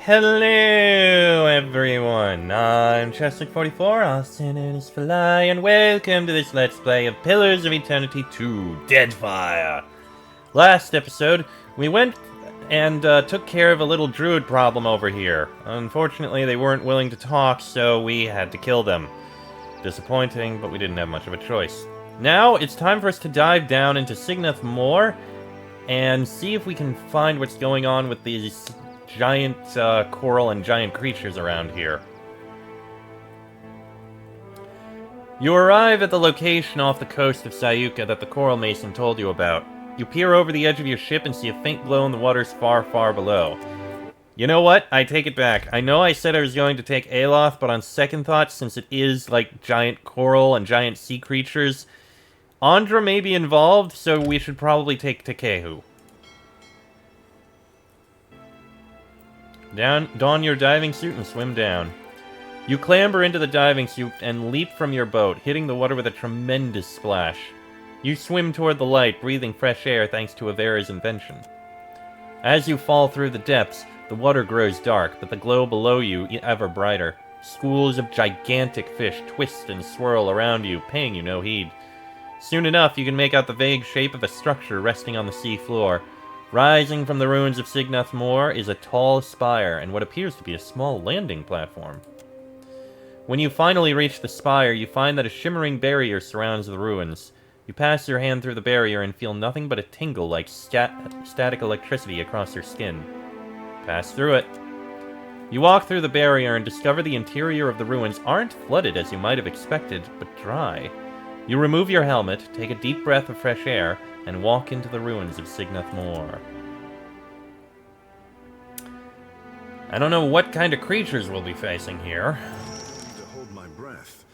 Hello everyone, I'm Cheswick44, Austin is Fly, and welcome to this Let's Play of Pillars of Eternity 2, Deadfire. Last episode, we went and took care of a little druid problem over here. Unfortunately, they weren't willing to talk, so we had to kill them. Disappointing, but we didn't have much of a choice. Now, it's time for us to dive down into Signath Moor, and see if we can find what's going on with these giant coral and giant creatures around here. You arrive at the location off the coast of Sayuka that the Coral Mason told you about. You peer over the edge of your ship and see a faint glow in the waters far, far below. You know what? I take it back. I know I said I was going to take Aloth, but on second thought, since it is like giant coral and giant sea creatures, Andra may be involved, so we should probably take Tekehu. Don your diving suit and swim down. You clamber into the diving suit and leap from your boat, hitting the water with a tremendous splash. You swim toward the light, breathing fresh air thanks to Avera's invention. As you fall through the depths, the water grows dark, but the glow below you ever brighter. Schools of gigantic fish twist and swirl around you, paying you no heed. Soon enough, you can make out the vague shape of a structure resting on the sea floor. Rising from the ruins of Signath Moor is a tall spire and what appears to be a small landing platform. When you finally reach the spire, you find that a shimmering barrier surrounds the ruins. You pass your hand through the barrier and feel nothing but a tingle like static electricity across your skin. Pass through it. You walk through the barrier and discover the interior of the ruins aren't flooded as you might have expected, but dry. You remove your helmet, take a deep breath of fresh air, and walk into the ruins of Signath Moor. I don't know what kind of creatures we'll be facing here. To hold my breath,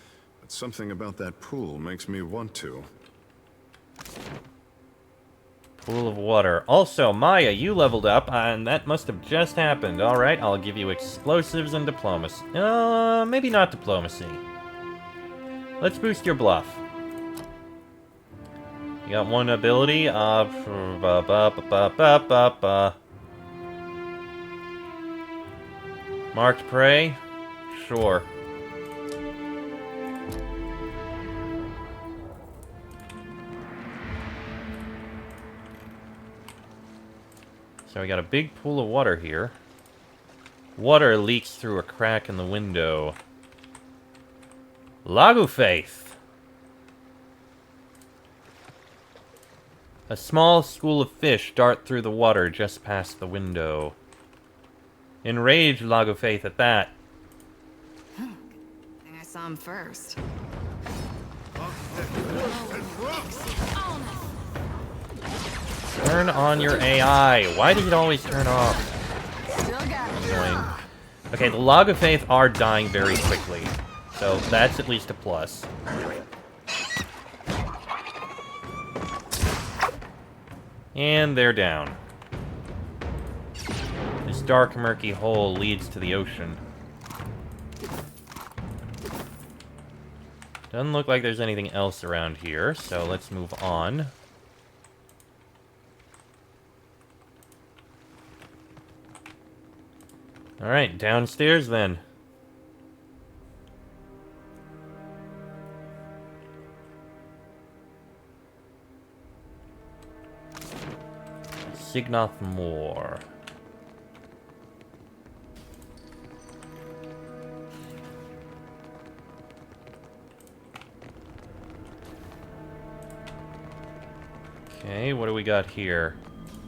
but something about that pool makes me want to. Pool of water. Also, Maya, you leveled up, and that must have just happened. Alright, I'll give you explosives and diplomacy. Maybe not diplomacy. Let's boost your bluff. You got one ability of... Marked prey? Sure. So we got a big pool of water here. Water leaks through a crack in the window. Lagufaith! A small school of fish dart through the water just past the window. Enraged Lagufaith at that. I think I saw him first. Turn on your AI. Why does it always turn off? Still got it. Annoying. Okay, the Lagufaith are dying very quickly. So that's at least a plus. And they're down. This dark, murky hole leads to the ocean. Doesn't look like there's anything else around here, so let's move on. Alright, downstairs then. Signath Moor. Okay, what do we got here?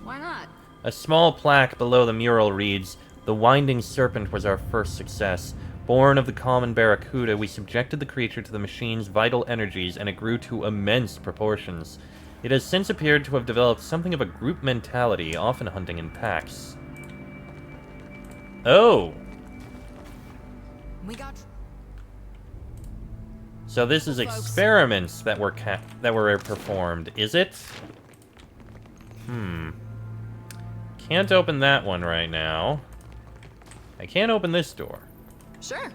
Why not? A small plaque below the mural reads, "The Winding Serpent was our first success. Born of the common barracuda, we subjected the creature to the machine's vital energies, and it grew to immense proportions. It has since appeared to have developed something of a group mentality, often hunting in packs." Oh! We got... So this is experiments that were performed, is it? Can't open that one right now. I can't open this door. Sure.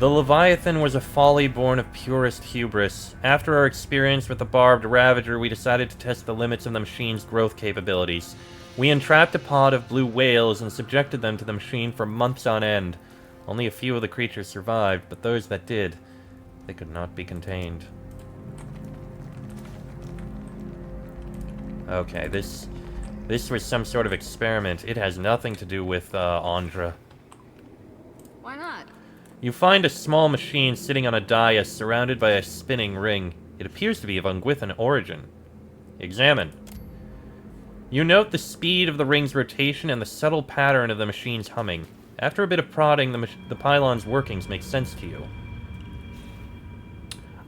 The Leviathan was a folly born of purest hubris. After our experience with the barbed Ravager, we decided to test the limits of the machine's growth capabilities. We entrapped a pod of blue whales and subjected them to the machine for months on end. Only a few of the creatures survived, but those that did, they could not be contained. Okay, this was some sort of experiment. It has nothing to do with, Andra. Why not? You find a small machine sitting on a dais surrounded by a spinning ring. It appears to be of Unguithan origin. Examine. You note the speed of the ring's rotation and the subtle pattern of the machine's humming. After a bit of prodding, the pylon's workings make sense to you.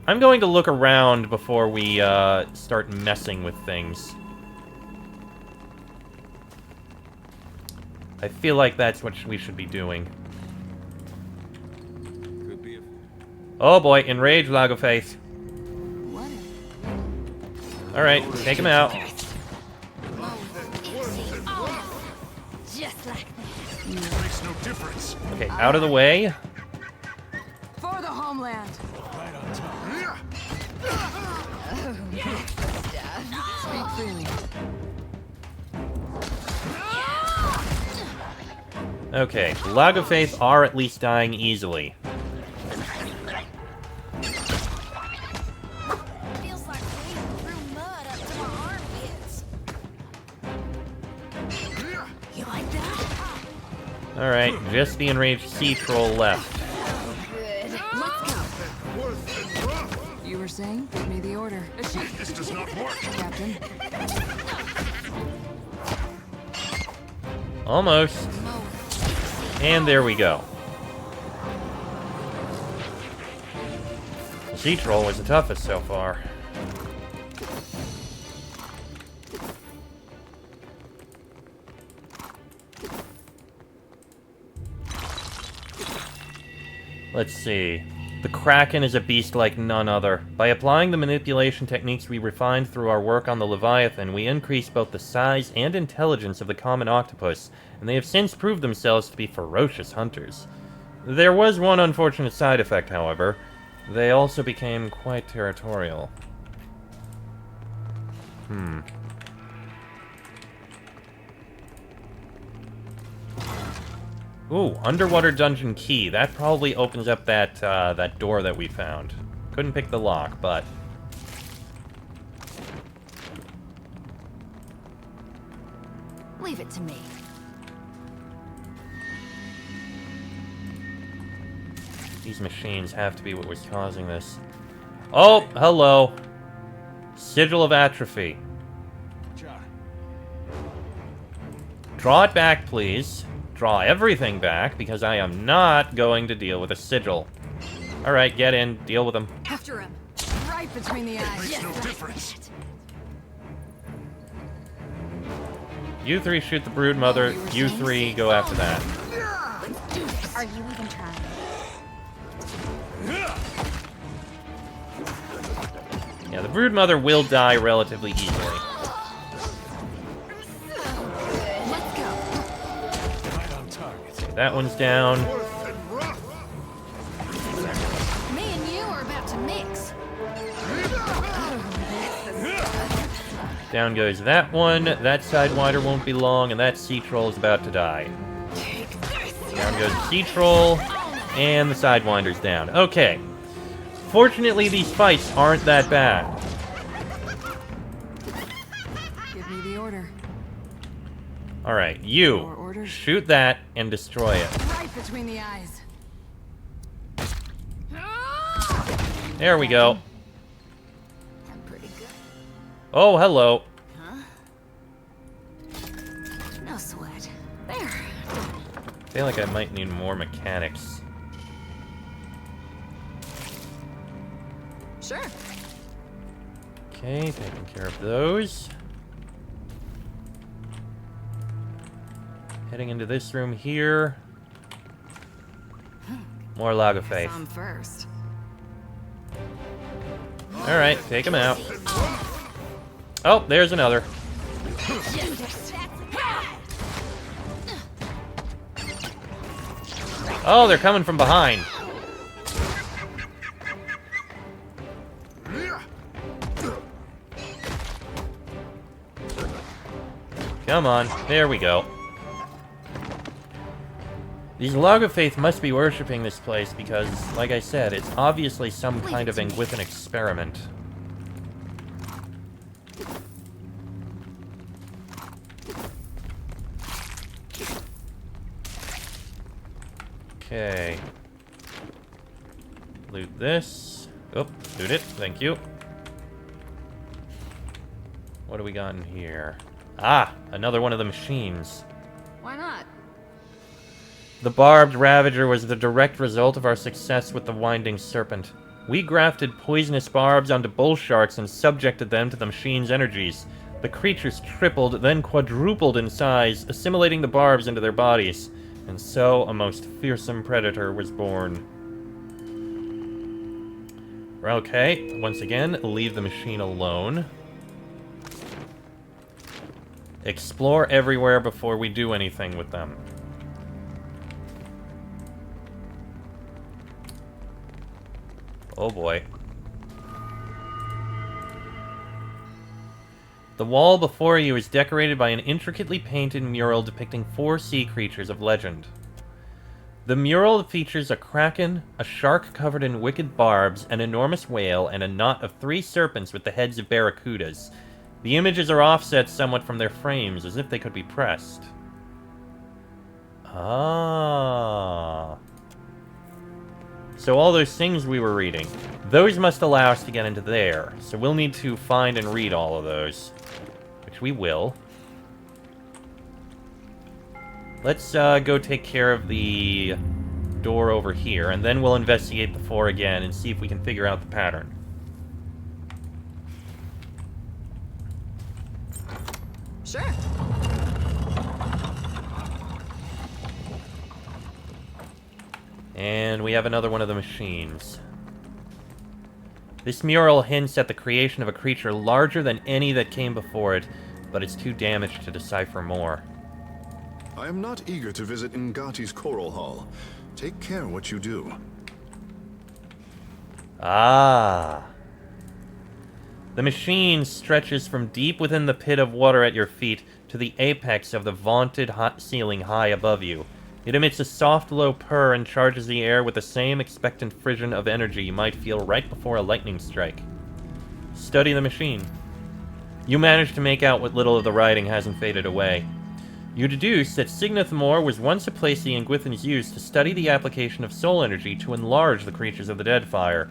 I'm going to look around before we start messing with things. I feel like that's what we should be doing. Oh boy, enrage, Lagoface. What? Alright, take him out. Just like It makes no difference. Okay, out of the way. for the homeland. Speak freely. Okay, Lagoface are at least dying easily. Feels like wading through mud up to my armpits. You like that? Alright, just the enraged sea troll left. Good. Let's go. You were saying? Give me the order. This does not work. Captain. Almost. And there we go. The sea troll was the toughest so far. Let's see. The Kraken is a beast like none other. By applying the manipulation techniques we refined through our work on the Leviathan, we increased both the size and intelligence of the common octopus, and they have since proved themselves to be ferocious hunters. There was one unfortunate side effect, however. They also became quite territorial. Ooh, underwater dungeon key. That probably opens up that, that door that we found. Couldn't pick the lock, but... Leave it to me. These machines have to be what was causing this. Oh, hello. Sigil of Atrophy. Draw it back, please. Draw everything back, because I am not going to deal with a sigil. Alright, get in. Deal with them. After him. Right between the eyes. Makes no difference. You three shoot the brood mother. You three go after that. Are you even trying? Yeah, the brood mother will die relatively easily. Let's go. Okay, that one's down. Me and you are about to mix. Down goes that one. That Sidewinder won't be long, and that sea troll is about to die. Down goes the sea troll, and the Sidewinder's down. Okay. Fortunately, these fights aren't that bad. Give me the order. Alright, More you. orders? Shoot that and destroy it. Right between the eyes. There we go. I'm pretty good. Oh, hello. No sweat. There. I feel like I might need more mechanics. Sure. Okay, taking care of those. Heading into this room here. More Lagoface. Some first. Alright, take him out. Oh, there's another. Oh, they're coming from behind. Come on. There we go. These Log of Faith must be worshipping this place because, like I said, it's obviously some kind of Engwithan experiment. Okay. Loot this. Oh, loot it. Thank you. What do we got in here? Ah, another one of the machines. Why not? The Barbed Ravager was the direct result of our success with the Winding Serpent. We grafted poisonous barbs onto bull sharks and subjected them to the machine's energies. The creatures tripled, then quadrupled in size, assimilating the barbs into their bodies. And so, a most fearsome predator was born. Okay, once again, leave the machine alone. Explore everywhere before we do anything with them. Oh boy. The wall before you is decorated by an intricately painted mural depicting 4 sea creatures of legend. The mural features a kraken, a shark covered in wicked barbs, an enormous whale, and a knot of 3 serpents with the heads of barracudas. The images are offset somewhat from their frames, as if they could be pressed. Ah. So all those things we were reading, those must allow us to get into there. So we'll need to find and read all of those. Which we will. Let's go take care of the door over here, and then we'll investigate the 4 again and see if we can figure out the pattern. Sure. And we have another one of the machines. This mural hints at the creation of a creature larger than any that came before it, but it's too damaged to decipher more. I am not eager to visit Ngati's Coral Hall. Take care what you do. Ah. The machine stretches from deep within the pit of water at your feet to the apex of the vaunted hot ceiling high above you. It emits a soft, low purr and charges the air with the same expectant frisson of energy you might feel right before a lightning strike. Study the machine. You manage to make out what little of the writing hasn't faded away. You deduce that Signeth Moor was once a place the Engwithans used to study the application of soul energy to enlarge the creatures of the Deadfire.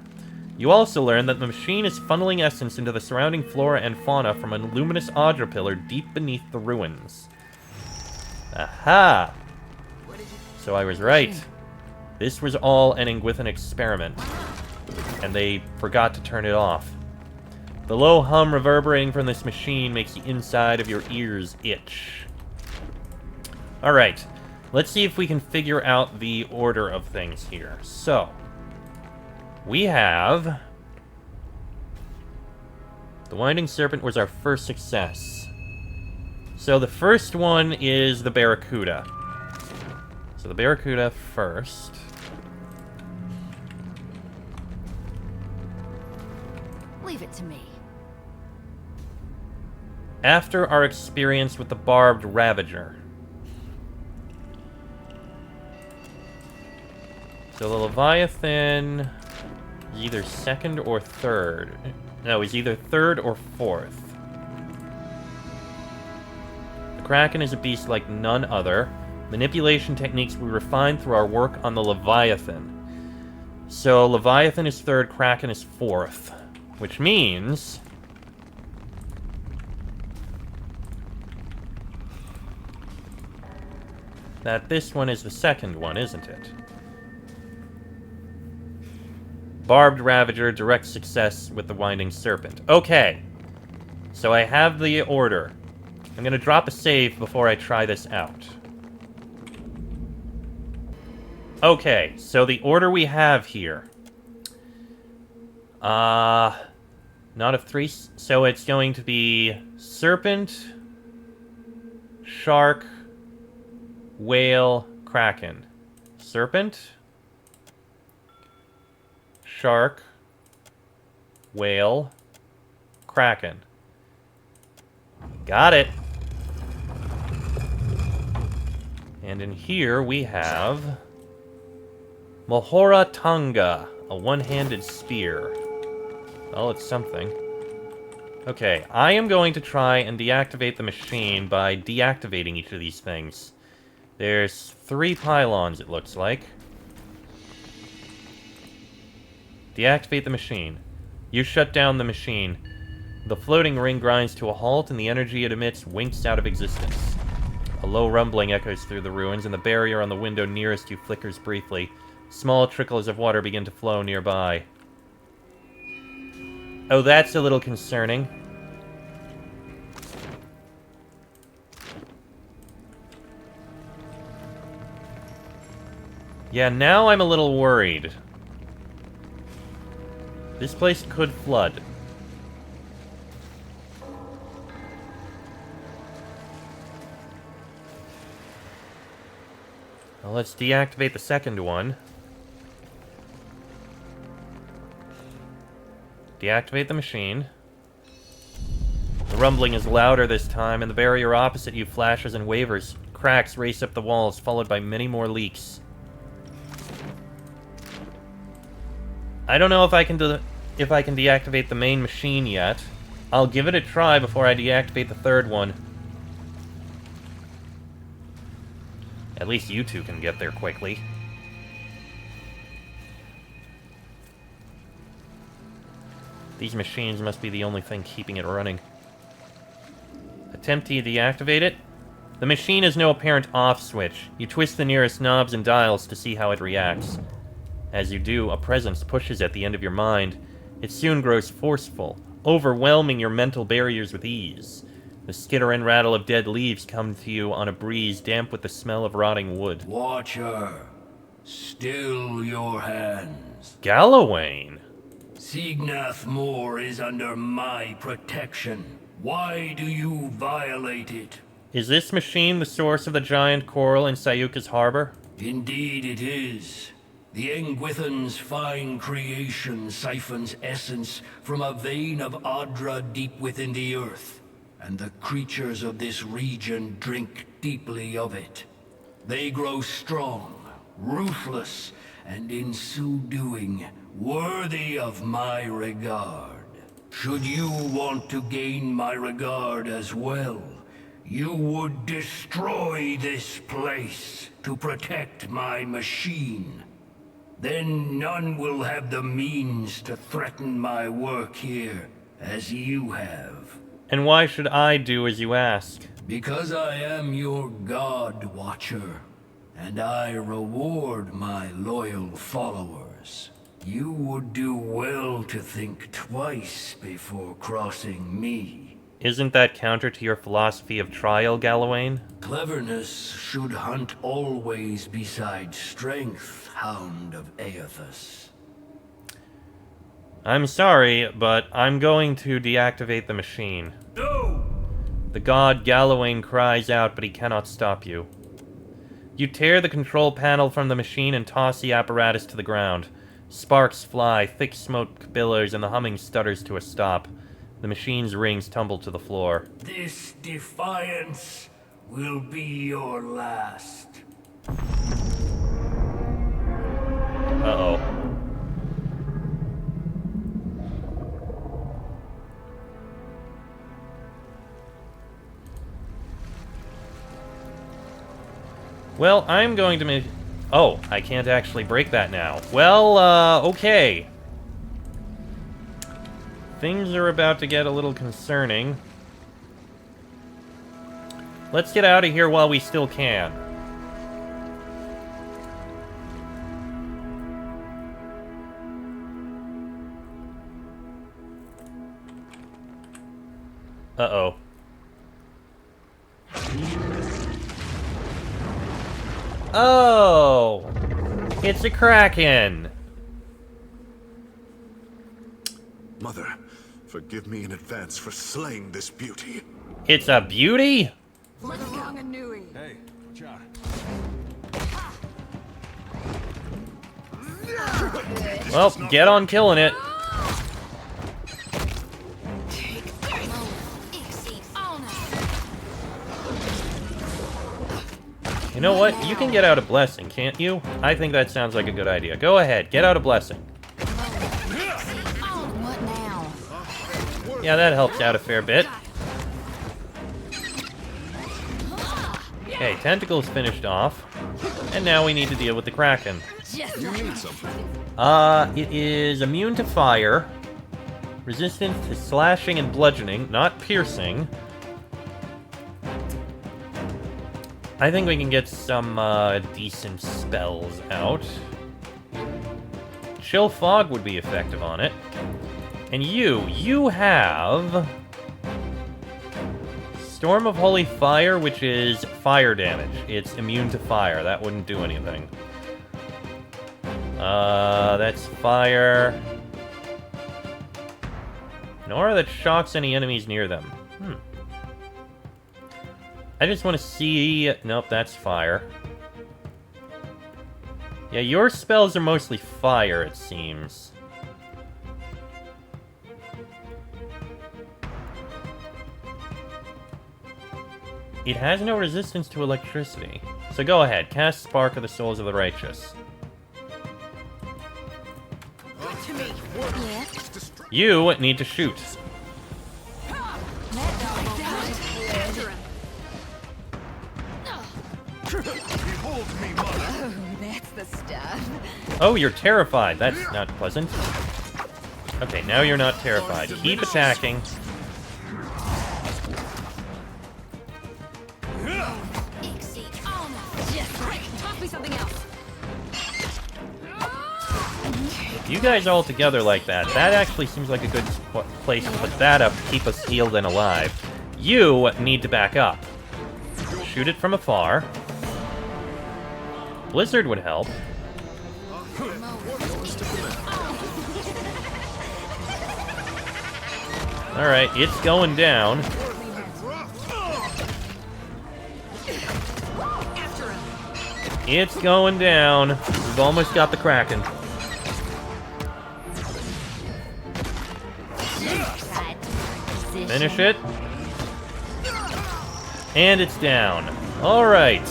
You also learn that the machine is funneling essence into the surrounding flora and fauna from a luminous Audra pillar deep beneath the ruins. Aha! So I was right. This was all an Engwithan experiment. And they forgot to turn it off. The low hum reverberating from this machine makes the inside of your ears itch. Alright, let's see if we can figure out the order of things here. So, we have... The Winding Serpent was our first success. So the first one is the Barracuda. So the Barracuda first. Leave it to me. After our experience with the Barbed Ravager. So the Leviathan is either second or third. No, he's either third or fourth. The Kraken is a beast like none other. Manipulation techniques we refined through our work on the Leviathan. So Leviathan is third, Kraken is fourth. Which means... that this one is the second one, isn't it? Barbed Ravager, direct success with the Winding Serpent. Okay. So I have the order. I'm gonna drop a save before I try this out. Okay, so the order we have here. Not of 3, so it's going to be Serpent, Shark, Whale, Kraken. Serpent, Shark, Whale, Kraken. Got it. And in here we have Mohora Tanga, a one-handed spear. Well, it's something. Okay, I am going to try and deactivate the machine by deactivating each of these things. There's 3 pylons, it looks like. Deactivate the machine. You shut down the machine. The floating ring grinds to a halt, and the energy it emits winks out of existence. A low rumbling echoes through the ruins, and the barrier on the window nearest you flickers briefly. Small trickles of water begin to flow nearby. Oh, that's a little concerning. Yeah, now I'm a little worried. This place could flood. Well, let's deactivate the second one. Deactivate the machine. The rumbling is louder this time, and the barrier opposite you flashes and wavers. Cracks race up the walls, followed by many more leaks. I don't know if I can deactivate the main machine yet. I'll give it a try before I deactivate the third one. At least you two can get there quickly. These machines must be the only thing keeping it running. Attempt to deactivate it. The machine has no apparent off switch. You twist the nearest knobs and dials to see how it reacts. As you do, a presence pushes at the end of your mind. It soon grows forceful, overwhelming your mental barriers with ease. The skitter and rattle of dead leaves come to you on a breeze damp with the smell of rotting wood. Watcher, still your hands. Galawain! Signath Moor is under my protection. Why do you violate it? Is this machine the source of the giant coral in Sayuka's harbor? Indeed it is. The Engwithan's fine creation siphons essence from a vein of Adra deep within the earth, and the creatures of this region drink deeply of it. They grow strong, ruthless, and in so doing, worthy of my regard. Should you want to gain my regard as well, you would destroy this place to protect my machine. Then none will have the means to threaten my work here, as you have. And why should I do as you ask? Because I am your God Watcher, and I reward my loyal followers. You would do well to think twice before crossing me. Isn't that counter to your philosophy of trial, Galawain? Cleverness should hunt always beside strength, Hound of Aethys. I'm sorry, but I'm going to deactivate the machine. No! The god Galawain cries out, but he cannot stop you. You tear the control panel from the machine and toss the apparatus to the ground. Sparks fly, thick smoke billows, and the humming stutters to a stop. The machine's rings tumble to the floor. This defiance will be your last. Uh-oh. Well, I'm going to oh, I can't actually break that now. Well, okay. Things are about to get a little concerning. Let's get out of here while we still can. Uh-oh. Oh! It's a Kraken! Mother, forgive me in advance for slaying this beauty. It's a beauty? For the long and newy. Hey, Char. Well, get on killing it. You know what? You can get out a blessing, can't you? I think that sounds like a good idea. Go ahead, get out a blessing. What now? Yeah, that helps out a fair bit. Okay, Tentacle's finished off. And now we need to deal with the Kraken. You need something. It is immune to fire, resistant to slashing and bludgeoning, not piercing. I think we can get some, decent spells out. Chill Fog would be effective on it. And you have... Storm of Holy Fire, which is fire damage. It's immune to fire. That wouldn't do anything. That's fire. An aura that shocks any enemies near them. I just want to see... Nope, that's fire. Yeah, your spells are mostly fire, it seems. It has no resistance to electricity. So go ahead, cast Spark of the Souls of the Righteous. You need to shoot. That's the stuff. Oh, you're terrified. That's not pleasant. Okay, now you're not terrified. Keep attacking. If you guys are all together like that, that actually seems like a good place to put that up to keep us healed and alive. You need to back up. Shoot it from afar. Blizzard would help. Alright, it's going down. It's going down. We've almost got the Kraken. Finish it. And it's down. Alright.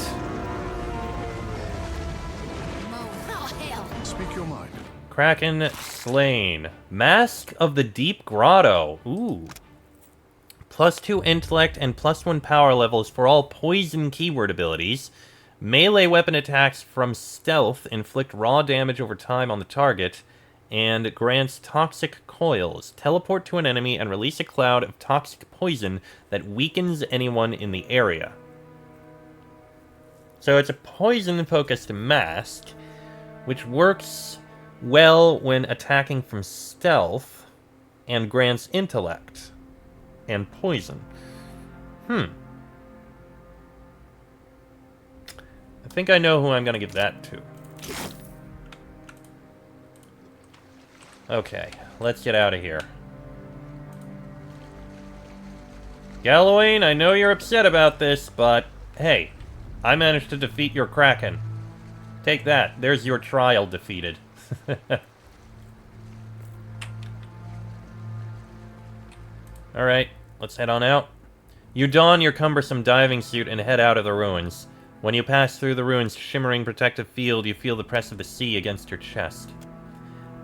Speak your mind. Kraken slain. Mask of the Deep Grotto. Ooh. +2 intellect and +1 power levels for all poison keyword abilities. Melee weapon attacks from stealth inflict raw damage over time on the target. And grants toxic coils. Teleport to an enemy and release a cloud of toxic poison that weakens anyone in the area. So it's a poison-focused mask, which works well when attacking from stealth, and grants intellect and poison. I think I know who I'm gonna give that to. Okay, let's get out of here. Gallowayne, I know you're upset about this, but hey, I managed to defeat your Kraken. Take that. There's your trial defeated. Alright, let's head on out. You don your cumbersome diving suit and head out of the ruins. When you pass through the ruins' shimmering protective field, you feel the press of the sea against your chest.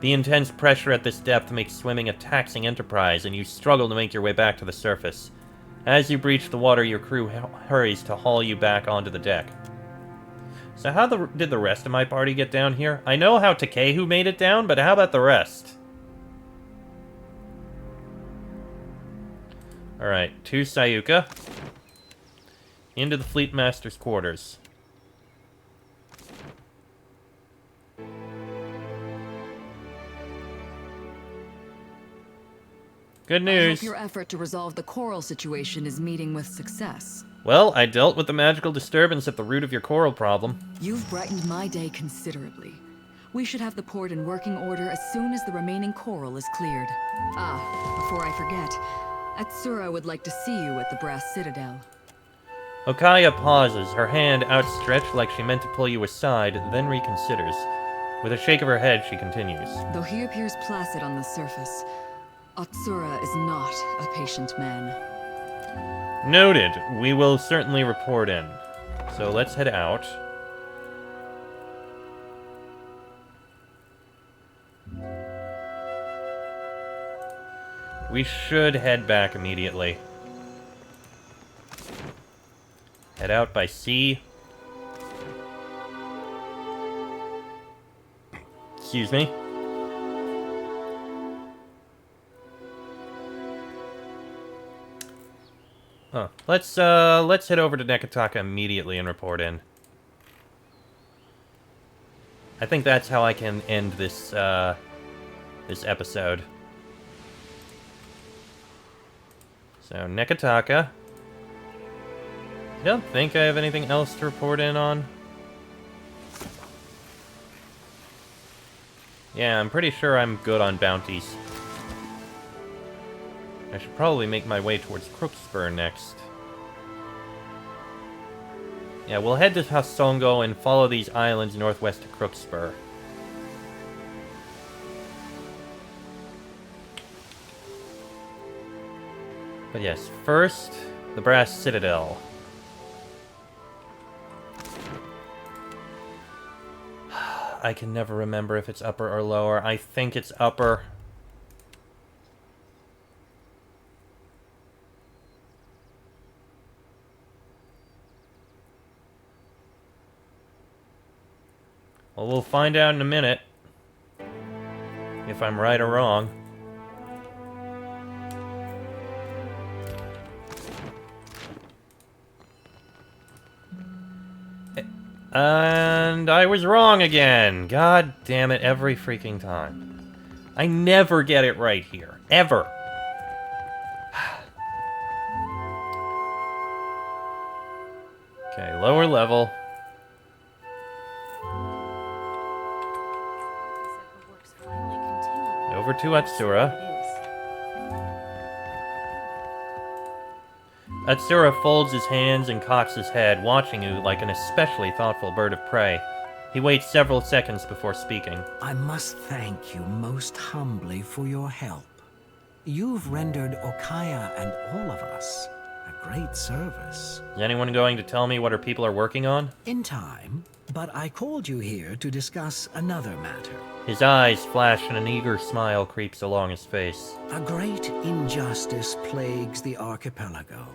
The intense pressure at this depth makes swimming a taxing enterprise, and you struggle to make your way back to the surface. As you breach the water, your crew hurries to haul you back onto the deck. So how did the rest of my party get down here? I know how Takehu made it down, but how about the rest? Alright, to Sayuka. Into the Fleet Master's quarters. Good news. I hope your effort to resolve the coral situation is meeting with success. Well, I dealt with the magical disturbance at the root of your coral problem. You've brightened my day considerably. We should have the port in working order as soon as the remaining coral is cleared. Before I forget, Atsura would like to see you at the Brass Citadel. Okaya pauses, her hand outstretched like she meant to pull you aside, then reconsiders. With a shake of her head, she continues. Though he appears placid on the surface, Atsura is not a patient man. Noted. We will certainly report in. So let's head out. We should head back immediately. Head out by sea. Excuse me. Huh. Let's head over to Nekataka immediately and report in. I think that's how I can end this, this episode. So, Nekataka. I don't think I have anything else to report in on. Yeah, I'm pretty sure I'm good on bounties. I should probably make my way towards Crookspur next. Yeah, we'll head to Hasongo and follow these islands northwest to Crookspur. But yes, first, the Brass Citadel. I can never remember if it's upper or lower. I think it's upper. Well, we'll find out in a minute. If I'm right or wrong. And I was wrong again. God damn it, every freaking time. I never get it right here. Ever. Okay, lower level. Over to Atsura. Atsura folds his hands and cocks his head, watching you like an especially thoughtful bird of prey. He waits several seconds before speaking. I must thank you most humbly for your help. You've rendered Okaya and all of us a great service. Is anyone going to tell me what her people are working on? In time, but I called you here to discuss another matter. His eyes flash and an eager smile creeps along his face. A great injustice plagues the archipelago,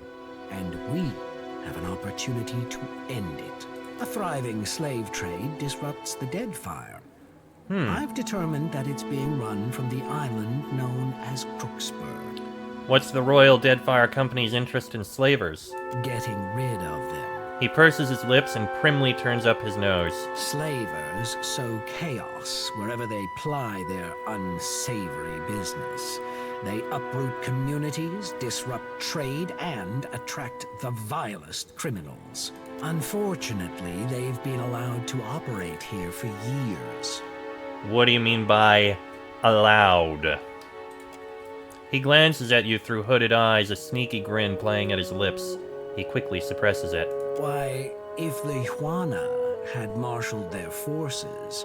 and we have an opportunity to end it. A thriving slave trade disrupts the Deadfire. I've determined that it's being run from the island known as Crookspur. What's the Royal Deadfire Company's interest in slavers? Getting rid of them. He purses his lips and primly turns up his nose. Slavers sow chaos wherever they ply their unsavory business. They uproot communities, disrupt trade, and attract the vilest criminals. Unfortunately, they've been allowed to operate here for years. What do you mean by allowed? He glances at you through hooded eyes, a sneaky grin playing at his lips. He quickly suppresses it. Why, if the Huana had marshaled their forces,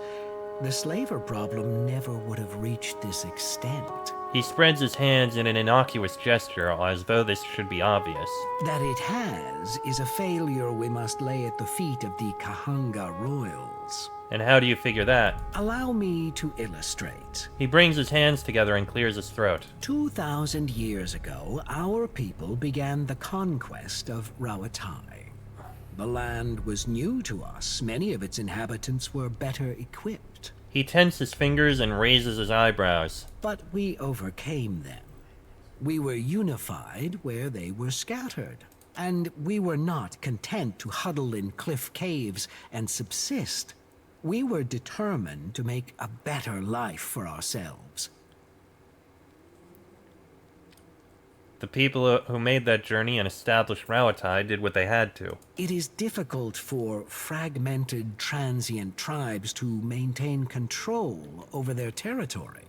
the slaver problem never would have reached this extent. He spreads his hands in an innocuous gesture, as though this should be obvious. That it has is a failure we must lay at the feet of the Kahanga royals. And how do you figure that? Allow me to illustrate. He brings his hands together and clears his throat. 2,000 years ago, our people began the conquest of Rawatai. The land was new to us. Many of its inhabitants were better equipped. He tenses his fingers and raises his eyebrows. But we overcame them. We were unified where they were scattered. And we were not content to huddle in cliff caves and subsist. We were determined to make a better life for ourselves. The people who made that journey and established Rawatai did what they had to. It is difficult for fragmented, transient tribes to maintain control over their territory.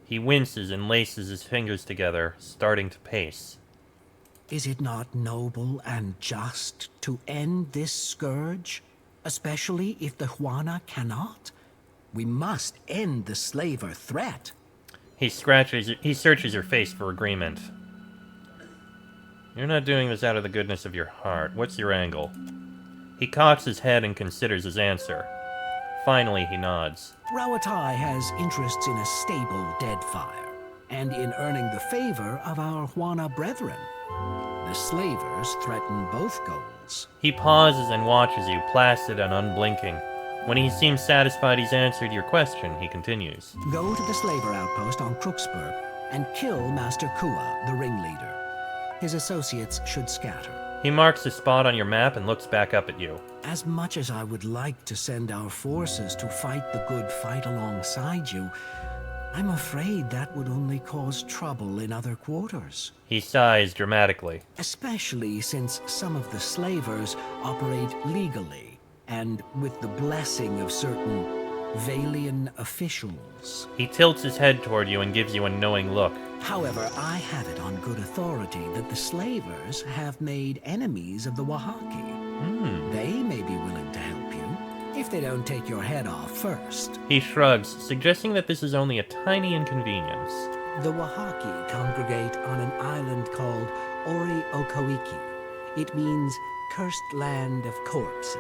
He winces and laces his fingers together, starting to pace. Is it not noble and just to end this scourge? Especially if the Huana cannot? We must end the slaver threat. He searches your face for agreement. You're not doing this out of the goodness of your heart. What's your angle? He cocks his head and considers his answer. Finally, he nods. Rawatai has interests in a stable Deadfire, and in earning the favor of our Huana brethren. The slavers threaten both goals. He pauses and watches you, placid and unblinking. When he seems satisfied he's answered your question, he continues. Go to the slaver outpost on Crooksburg and kill Master Kua, the ringleader. His associates should scatter. He marks a spot on your map and looks back up at you. As much as I would like to send our forces to fight the good fight alongside you, I'm afraid that would only cause trouble in other quarters. He sighs dramatically. Especially since some of the slavers operate legally and with the blessing of certain Valian officials. He tilts his head toward you and gives you a knowing look. However, I have it on good authority that the slavers have made enemies of the Wahaki. They may be willing to help you, if they don't take your head off first. He shrugs, suggesting that this is only a tiny inconvenience. The Wahaki congregate on an island called Ori Okawiki. It means cursed land of corpses.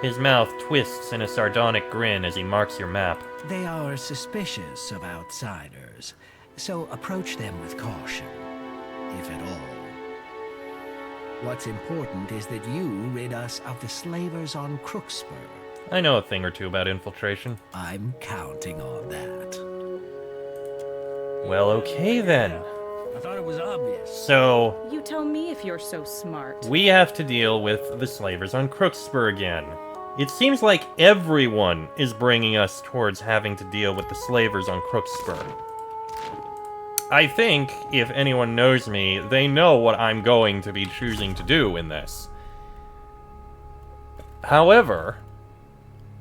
His mouth twists in a sardonic grin as he marks your map. They are suspicious of outsiders, so approach them with caution, if at all. What's important is that you rid us of the slavers on Crooksburg. I know a thing or two about infiltration. I'm counting on that. Well, okay then. I thought it was obvious. So, You tell me if you're so smart. we have to deal with the slavers on Crooksburg again. It seems like everyone is bringing us towards having to deal with the slavers on Crooksburg. I think, if anyone knows me, they know what I'm going to be choosing to do in this. However,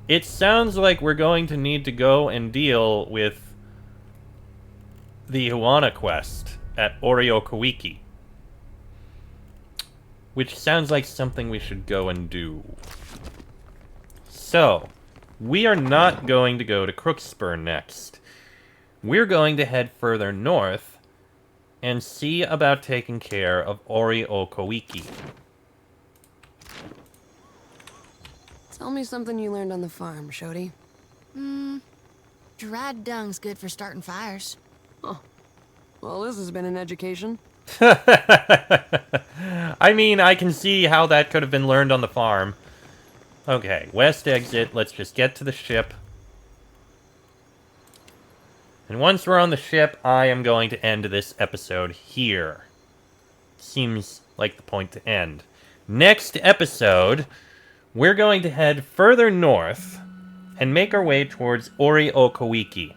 it sounds like we're going to need to go and deal with the Huana quest at Oriokawiki. Which sounds like something we should go and do. So, we are not going to go to Crookspur next. We're going to head further north and see about taking care of Oriokawiki. Tell me something you learned on the farm, Shodi. Dried dung's good for starting fires. Well, this has been an education. I mean, I can see how that could have been learned on the farm. Okay, west exit. Let's just get to the ship. And once we're on the ship, I am going to end this episode here. Seems like the point to end. Next episode, we're going to head further north and make our way towards Oriokawiki.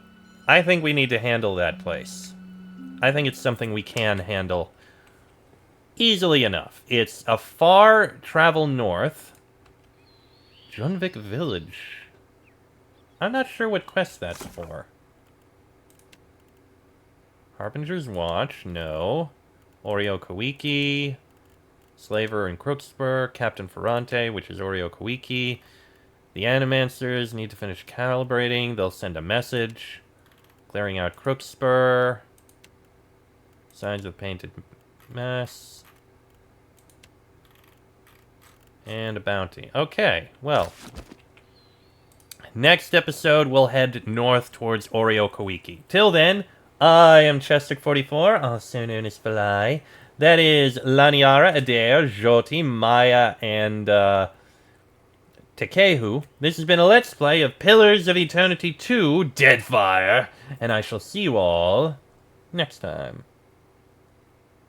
I think we need to handle that place. I think it's something we can handle easily enough. It's a far travel north. Junvik Village. I'm not sure what quest that's for. Harbinger's Watch, no. Oriokawiki. Slaver in Crookspur. Captain Ferrante, which is Oriokawiki. The Animancers need to finish calibrating. They'll send a message. Clearing out Crookspur. Signs of Painted Mess. And a bounty. Okay, well. Next episode, we'll head north towards Oriokawiki. Till then, I am Chestic44, also known as Fly. That is Laniara, Adair, Joti, Maya, and Tekehu. This has been a Let's Play of Pillars of Eternity 2, Deadfire. And I shall see you all next time.